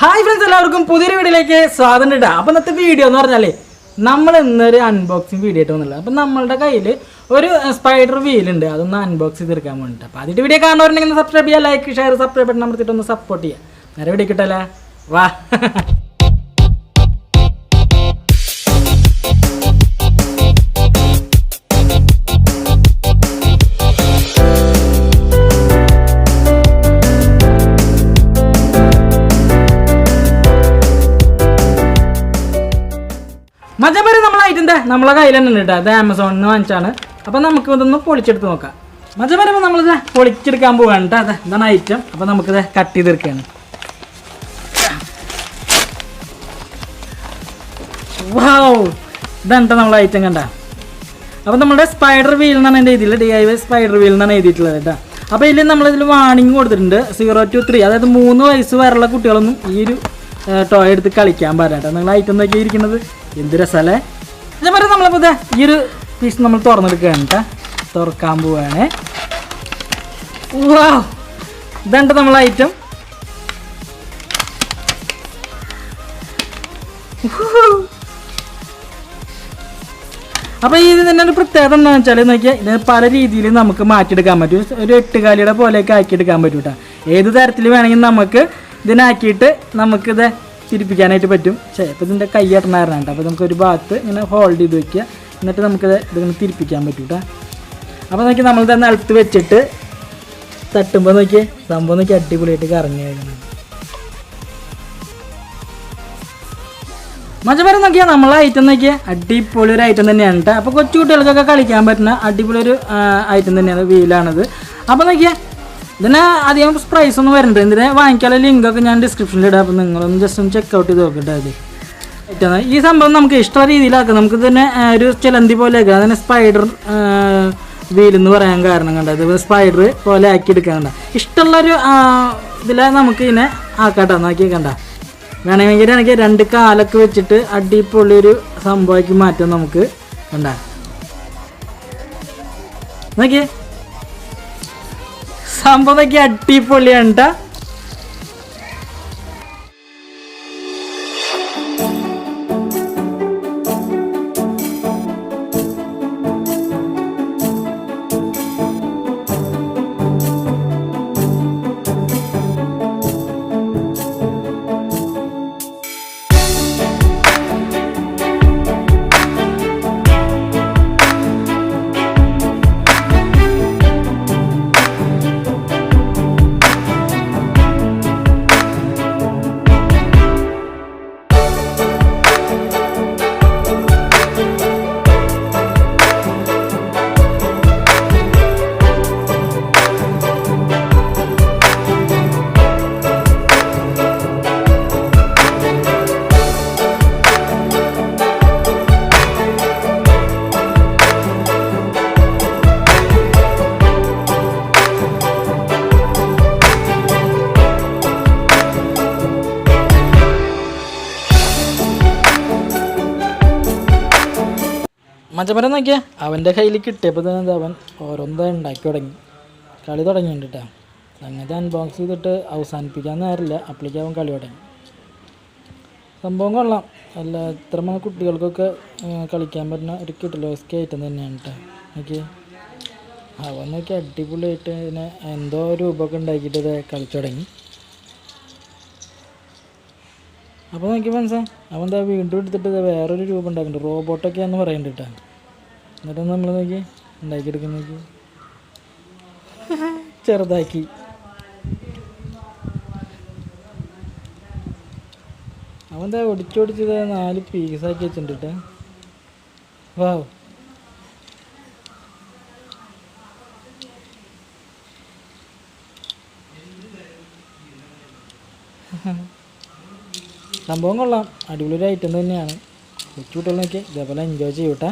Hi friends, എല്ലാവർക്കും പുതിയൊരു വീഡിയോയിലേക്ക് സ്വാഗതം. അപ്പോൾ ഇന്നത്തെ വീഡിയോ എന്ന് പറഞ്ഞാൽ നമ്മൾ ഇന്നൊരു അൺബോക്സിങ് വീഡിയോ ആയിട്ട് വന്നില്ല. അപ്പം നമ്മളുടെ കയ്യിൽ ഒരു സ്പൈഡർ വീലുണ്ട്, അതൊന്ന് അൺബോക്സ് ചെയ്തെടുക്കാൻ വേണ്ടിയിട്ട്. അപ്പോൾ അതിൻ്റെ വീഡിയോ കാണുന്നവരുണ്ടെങ്കിൽ സബ്സ്ക്രൈബ് ചെയ്യുക, ലൈക്ക് ഷെയർ സബ്സ്ക്രൈബ് ബട്ടൺ അമർത്തിയിട്ട് ഒന്ന് സപ്പോർട്ട് ചെയ്യുക. നേരെ വീഡിയോ കിട്ടല്ലേ, വാ. മജബര് നമ്മളായിട്ടുണ്ട്, നമ്മളെ കയ്യിൽ തന്നെ ഉണ്ട് കേട്ടോ. അത് ആമസോണിൽ നിന്ന് വാങ്ങിച്ചാണ്. അപ്പം നമുക്ക് ഇതൊന്ന് പൊളിച്ചെടുത്ത് നോക്കാം. മജബരപ്പോൾ നമ്മളിത് പൊളിച്ചെടുക്കാൻ പോവുകയാണ് കേട്ടോ. അതെ, ഇതാണ് ഐറ്റം. അപ്പം നമുക്കിത് കട്ട് ചെയ്തെടുക്കുകയാണ്. വാവ്, ഇതാണ് കേട്ടോ നമ്മളെ ഐറ്റം കണ്ട. അപ്പം നമ്മുടെ സ്പൈഡർ വീൽ എന്നാണ് എൻ്റെ എഴുതിയില്ല, DIY സ്പൈഡർ വീൽ എന്നാണ് എഴുതിയിട്ടുള്ളത് കേട്ടോ. അപ്പോൾ ഇതിൽ നമ്മളിതിൽ വാണിംഗ് കൊടുത്തിട്ടുണ്ട് 0 to 3, അതായത് 3 വയസ്സ് വരെയുള്ള കുട്ടികളൊന്നും ഈ ഒരു ടോയ് എടുത്ത് കളിക്കാൻ പാടില്ല കേട്ടോ. നിങ്ങൾ ഐറ്റം നോക്കി ഇരിക്കുന്നത് എന്ത് രസമല്ലേ. അതേപോലെ നമ്മളിപ്പോൾ ഈ ഒരു പീസ് നമ്മൾ തുറന്നെടുക്കുകയാണ് കേട്ടോ. തുറക്കാൻ പോവുകയാണ്. വാ, ഇതാണ് നമ്മളെ ഐറ്റം. അപ്പോൾ ഇത് തന്നെ ഒരു പ്രത്യേകത എന്താണെന്ന് വെച്ചാൽ നോക്കിയാൽ ഇത് പല രീതിയിൽ നമുക്ക് മാറ്റിയെടുക്കാൻ പറ്റും. ഒരു 8 കാലിയുടെ പോലെയൊക്കെ ആക്കിയെടുക്കാൻ പറ്റും കേട്ടോ. ഏത് തരത്തിൽ വേണമെങ്കിൽ നമുക്ക് ഇതിനാക്കിയിട്ട് നമുക്കിത് തിരിപ്പിക്കാനായിട്ട് പറ്റും. ഇപ്പോൾ ഇതിൻ്റെ കൈയ്യട്ടണായിരുന്നു കേട്ടോ. അപ്പോൾ നമുക്കൊരു ഭാഗത്ത് ഇങ്ങനെ ഹോൾഡ് ചെയ്ത് വയ്ക്കുക, എന്നിട്ട് നമുക്കിത് ഇതിങ്ങനെ തിരിപ്പിക്കാൻ പറ്റും കേട്ടോ. അപ്പോൾ നോക്കി നമ്മളിത് നിലത്ത് വെച്ചിട്ട് തട്ടുമ്പോൾ നോക്കിയേ സംഭവം നോക്കി അടിപൊളിയായിട്ട് കറങ്ങി കഴിക്കണം. മജബരം നോക്കിയാൽ നമ്മളെ ഐറ്റം നോക്കിയാൽ അടിപൊളി ഒരു ഐറ്റം തന്നെയാണ് കേട്ടോ. അപ്പോൾ കൊച്ചു കുട്ടികൾക്കൊക്കെ കളിക്കാൻ പറ്റുന്ന അടിപൊളി ഒരു ഐറ്റം തന്നെയാണ്, വീലാണത്. അപ്പോൾ നോക്കിയാൽ ഇതിന് അധികം പ്രൈസ് ഒന്നും വരുന്നുണ്ട്. ഇതിനെ വാങ്ങിക്കാനുള്ള ലിങ്കൊക്കെ ഞാൻ ഡിസ്ക്രിപ്ഷനിൽ ഇടാം. അപ്പോൾ നിങ്ങളൊന്ന് ജസ്റ്റ് ഒന്ന് ചെക്കൗട്ട് ചെയ്ത് നോക്കട്ടെ. അത് ഈ സംഭവം നമുക്ക് ഇഷ്ടമുള്ള രീതിയിലാക്കാം. നമുക്ക് തന്നെ ഒരു ചിലന്തി പോലെ ആക്കാം. അതിനെ സ്പൈഡർ വീലെന്ന് പറയാൻ കാരണം കണ്ട, ഇത് സ്പൈഡർ പോലെ ആക്കി എടുക്കാൻ കണ്ട. ഇഷ്ടമുള്ളൊരു ഇതിലെ നമുക്ക് ഇതിനെ ആക്കാട്ടോ. നോക്കി കണ്ട, വേണമെങ്കിൽ എനിക്ക് 2 കാലൊക്കെ വെച്ചിട്ട് അടിപൊളിയൊരു സംഭവമാക്കി മാറ്റാം നമുക്ക് കണ്ട. നോക്കിയേ സംഭവമൊക്കെ അടിപൊളിയാണ് കേട്ടോ. മജമരം നോക്കിയാൽ അവൻ്റെ കയ്യിൽ കിട്ടിയപ്പോൾ തന്നെ അവൻ ഓരോന്നും ഉണ്ടാക്കി തുടങ്ങി, കളി തുടങ്ങിയിട്ടുണ്ട് കേട്ടോ. അങ്ങനത്തെ അൺബോക്സ് ചെയ്തിട്ട് അവസാനിപ്പിക്കാൻ നേരമില്ല, അപ്പോഴേക്കും അവൻ കളി തുടങ്ങി. സംഭവം കൊള്ളാം. അല്ല, ഇത്രമാ കുട്ടികൾക്കൊക്കെ കളിക്കാൻ പറ്റുന്ന ഒരു കിട്ടലോസ്കി ഐറ്റം തന്നെയാണ് കേട്ടോ. നോക്കി അവൻ നോക്കി അടിപൊളിയായിട്ട് ഇതിനെ എന്തോ രൂപമൊക്കെ ഉണ്ടാക്കിയിട്ട് ഇത് കളിച്ചു തുടങ്ങി. അപ്പോൾ നോക്കി മനസ്സിലായി അവൻ എന്താ വീണ്ടും എടുത്തിട്ട് വേറൊരു രൂപം ഉണ്ടാക്കുന്നുണ്ട്, റോബോട്ടൊക്കെയാണെന്ന് പറയുന്നുണ്ട് കേട്ടോ. എന്നിട്ട് നമ്മൾ നോക്കി ഉണ്ടാക്കിയെടുക്കുന്ന നോക്കി ചെറുതാക്കി. അവൻ എന്താ ഒടിച്ചൊടിച്ചത് 4 പീസാക്കി വെച്ചിട്ടുണ്ട് കേട്ടോ. വാവ്, സംഭവം കൊള്ളാം. അടിപൊളി ഒരു ഐറ്റം തന്നെയാണ്. കൊച്ചു കുട്ടികൾ നോക്കിയാൽ ഇതേപോലെ എൻജോയ് ചെയ്യൂട്ടാ.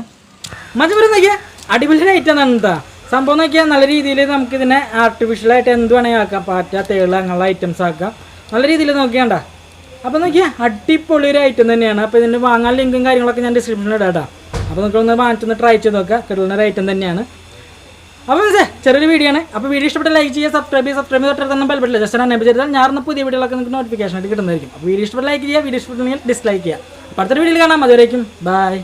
മജബരം നോക്കിയാൽ അടിപൊളി ഒരു ഐറ്റം ആണ് കേട്ടോ. സംഭവം നോക്കിയാൽ നല്ല രീതിയിൽ നമുക്കിതിനെ ആർട്ടിഫിഷ്യലായിട്ട് എന്ത് വേണമെങ്കിൽ ആക്കാം. പാറ്റ, തേള അങ്ങനെയുള്ള ഐറ്റംസ് ആക്കാം. നല്ല രീതിയിൽ നോക്കിയാണ്ട. അപ്പോൾ നോക്കിയാൽ അടിപൊളി ഒരു ഐറ്റം തന്നെയാണ്. അപ്പോൾ ഇതിൻ്റെ വാങ്ങാൻ ലിങ്കും കാര്യങ്ങളൊക്കെ ഞാൻ ഡിസ്ക്രിപ്ഷനിൽ ഇടാം. അപ്പോൾ നിങ്ങളൊന്ന് വാങ്ങിച്ചൊന്ന് ട്രൈ ചെയ്ത് നോക്കുക. കിട്ടുന്ന ഒരു ഐറ്റം തന്നെയാണ്. അപ്പോൾ ചെറിയൊരു വീഡിയോ ആണ്. അപ്പോൾ വീഡിയോ ഇഷ്ടപ്പെട്ട ലൈക്ക് ചെയ്യുക, സബ്സ്ക്രൈബ് തൊട്ട് തന്നെ ബെൽ ബട്ടൺ ജസ്റ്റ് എനേബിൾ ചെയ്താൽ ഞാൻ പുതിയ വീഡിയോകളൊക്കെ നിങ്ങൾക്ക് നോട്ടിഫിക്കേഷൻ ആയിട്ട് കിട്ടുന്നതായിരിക്കും. അപ്പോൾ വീഡിയോ ഇഷ്ടപ്പെട്ട ലൈക്ക് ചെയ്യുക, വീഡിയോ ഇഷ്ടപ്പെട്ടെങ്കിൽ ഡിസ്ലൈക്ക് ചെയ്യുക. അപ്പോൾ അടുത്തൊരു വീഡിയോയിൽ കാണാം. അതുവരേക്കും ബൈ.